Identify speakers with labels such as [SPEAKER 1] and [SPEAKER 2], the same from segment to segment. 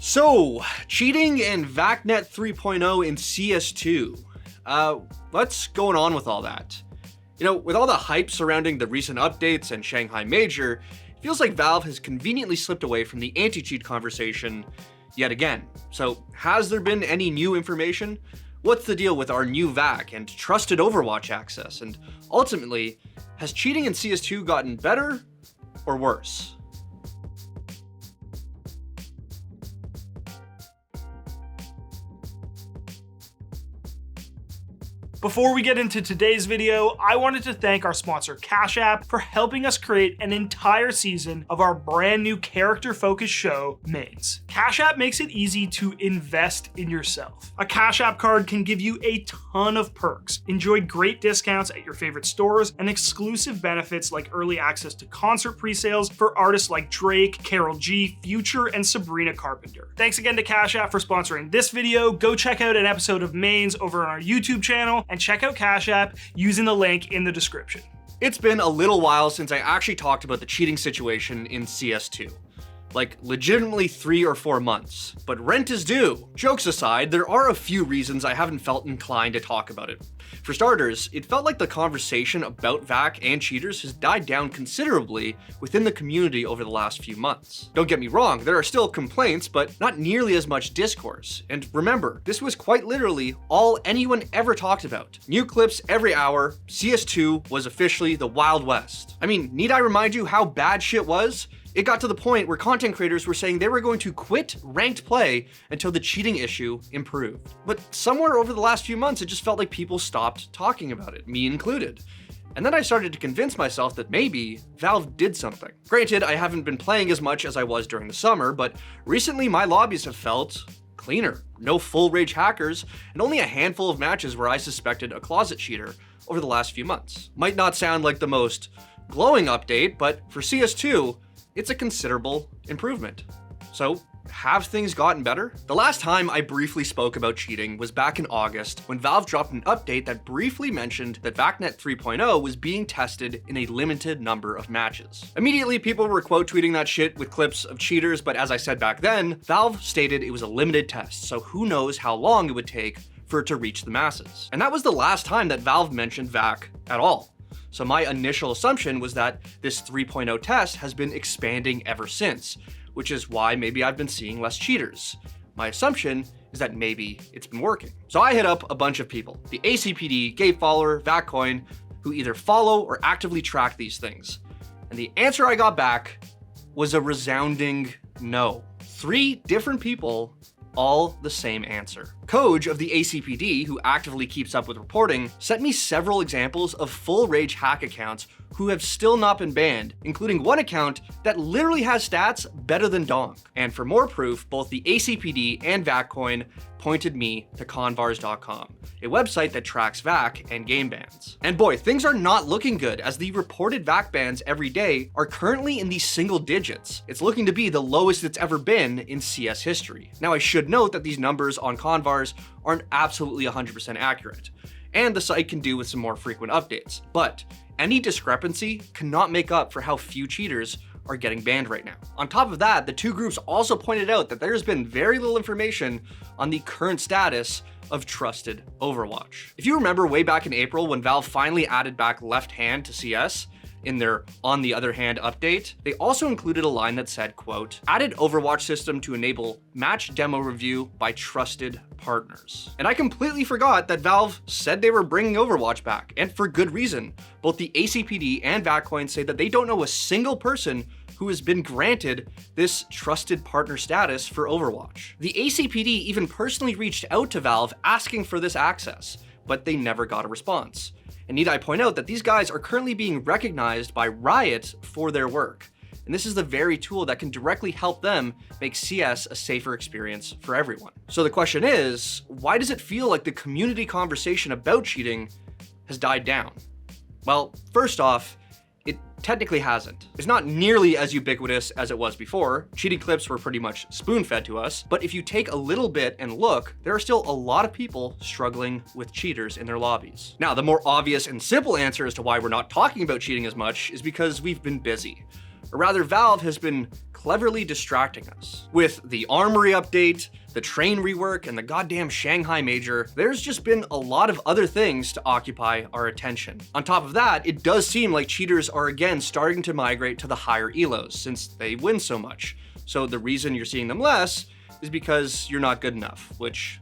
[SPEAKER 1] So, cheating and VacNet 3.0 in CS2. What's going on with all that? You know, with all the hype surrounding the recent updates and Shanghai Major, it feels like Valve has conveniently slipped away from the anti-cheat conversation yet again. So, has there been any new information? What's the deal with our new VAC and trusted Overwatch access? And ultimately, has cheating in CS2 gotten better or worse?
[SPEAKER 2] Before we get into today's video, I wanted to thank our sponsor Cash App for helping us create an entire season of our brand new character-focused show, Mains. Cash App makes it easy to invest in yourself. A Cash App card can give you a ton of perks. Enjoy great discounts at your favorite stores and exclusive benefits like early access to concert pre-sales for artists like Drake, Karol G, Future, and Sabrina Carpenter. Thanks again to Cash App for sponsoring this video. Go check out an episode of Mains over on our YouTube channel, and check out Cash App using the link in the description.
[SPEAKER 1] It's been a little while since I actually talked about the cheating situation in CS2. Like, legitimately 3 or 4 months. But rent is due. Jokes aside, there are a few reasons I haven't felt inclined to talk about it. For starters, it felt like the conversation about VAC and cheaters has died down considerably within the community over the last few months. Don't get me wrong, there are still complaints, but not nearly as much discourse. And remember, this was quite literally all anyone ever talked about. New clips every hour, CS2 was officially the Wild West. I mean, need I remind you how bad shit was? It got to the point where content creators were saying they were going to quit ranked play until the cheating issue improved. But somewhere over the last few months, it just felt like people stopped talking about it, me included. And then I started to convince myself that maybe Valve did something. Granted, I haven't been playing as much as I was during the summer, but recently my lobbies have felt cleaner. No full rage hackers, and only a handful of matches where I suspected a closet cheater over the last few months. Might not sound like the most glowing update, but for CS2, it's a considerable improvement. So, have things gotten better? The last time I briefly spoke about cheating was back in August when Valve dropped an update that briefly mentioned that VacNet 3.0 was being tested in a limited number of matches. Immediately, people were quote tweeting that shit with clips of cheaters, but as I said back then, Valve stated it was a limited test, so who knows how long it would take for it to reach the masses. And that was the last time that Valve mentioned VAC at all. So my initial assumption was that this 3.0 test has been expanding ever since, which is why maybe I've been seeing less cheaters. My assumption is that maybe it's been working. So I hit up a bunch of people, the ACPD, Gatefollower, VacCoin, who either follow or actively track these things. And the answer I got back was a resounding no. 3 different people, all the same answer. Coj of the ACPD, who actively keeps up with reporting, sent me several examples of full rage hack accounts who have still not been banned, including one account that literally has stats better than Donk. And for more proof, both the ACPD and VacCoin pointed me to convars.com, a website that tracks VAC and game bans. And boy, things are not looking good, as the reported VAC bans every day are currently in the single digits. It's looking to be the lowest it's ever been in CS history. Now, I should note that these numbers on Convars aren't absolutely 100% accurate, and the site can do with some more frequent updates, but any discrepancy cannot make up for how few cheaters are getting banned right now. On top of that, the 2 groups also pointed out that there's been very little information on the current status of trusted Overwatch. If you remember way back in April when Valve finally added back left hand to CS in their On the Other Hand update, they also included a line that said, quote, added Overwatch system to enable match demo review by trusted partners. And I completely forgot that Valve said they were bringing Overwatch back, and for good reason. Both the ACPD and VacCoin say that they don't know a single person who has been granted this trusted partner status for Overwatch. The ACPD even personally reached out to Valve asking for this access, but they never got a response. And need I point out that these guys are currently being recognized by Riot for their work. And this is the very tool that can directly help them make CS a safer experience for everyone. So the question is, why does it feel like the community conversation about cheating has died down? Well, first off, it technically hasn't. It's not nearly as ubiquitous as it was before. Cheating clips were pretty much spoon-fed to us, but if you take a little bit and look, there are still a lot of people struggling with cheaters in their lobbies. Now, the more obvious and simple answer as to why we're not talking about cheating as much is because we've been busy. Or rather, Valve has been cleverly distracting us. With the Armory update, the train rework, and the goddamn Shanghai Major, there's just been a lot of other things to occupy our attention. On top of that, it does seem like cheaters are again starting to migrate to the higher elos since they win so much. So the reason you're seeing them less is because you're not good enough, which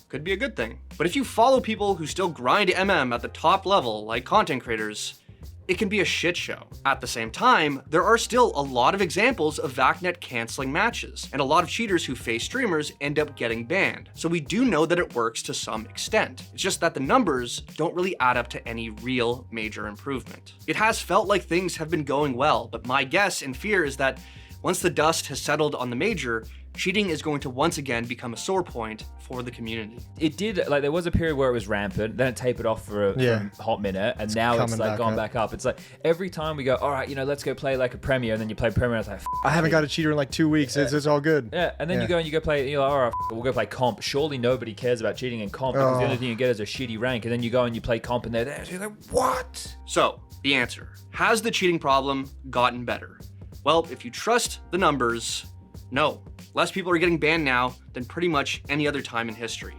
[SPEAKER 1] could be a good thing. But if you follow people who still grind MM at the top level, like content creators, it can be a shit show. At the same time, there are still a lot of examples of VacNet canceling matches, and a lot of cheaters who face streamers end up getting banned. So we do know that it works to some extent. It's just that the numbers don't really add up to any real major improvement. It has felt like things have been going well, but my guess and fear is that once the dust has settled on the major, cheating is going to once again become a sore point for the community.
[SPEAKER 3] It did, like there was a period where it was rampant, then it tapered off for a hot minute, and now it's like gone back up. It's like every time we go, all right, let's go play like a Premier, and then you play Premier, and it's like,
[SPEAKER 4] I haven't got a cheater in like 2 weeks, it's all good.
[SPEAKER 3] Yeah, and then you go and you go play, you're like, all right, we'll go play comp. Surely nobody cares about cheating in comp, because the only thing you get is a shitty rank, and then you go and you play comp, and they're there, so you're like, what?
[SPEAKER 1] So, the answer. Has the cheating problem gotten better? Well, if you trust the numbers, no. Less people are getting banned now than pretty much any other time in history,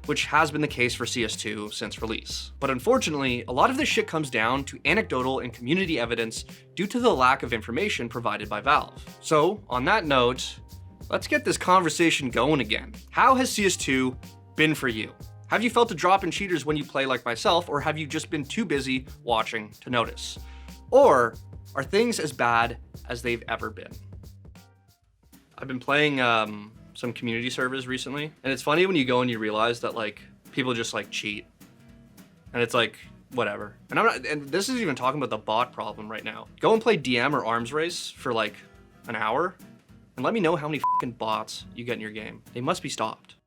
[SPEAKER 1] which has been the case for CS2 since release. But unfortunately, a lot of this shit comes down to anecdotal and community evidence due to the lack of information provided by Valve. So, on that note, let's get this conversation going again. How has CS2 been for you? Have you felt a drop in cheaters when you play like myself, or have you just been too busy watching to notice? Or are things as bad as they've ever been? I've been playing some community servers recently, and it's funny when you go and you realize that like people just like cheat, and it's like whatever. And I'm not, and this isn't even talking about the bot problem right now. Go and play DM or arms race for like an hour, and let me know how many fucking bots you get in your game. They must be stopped.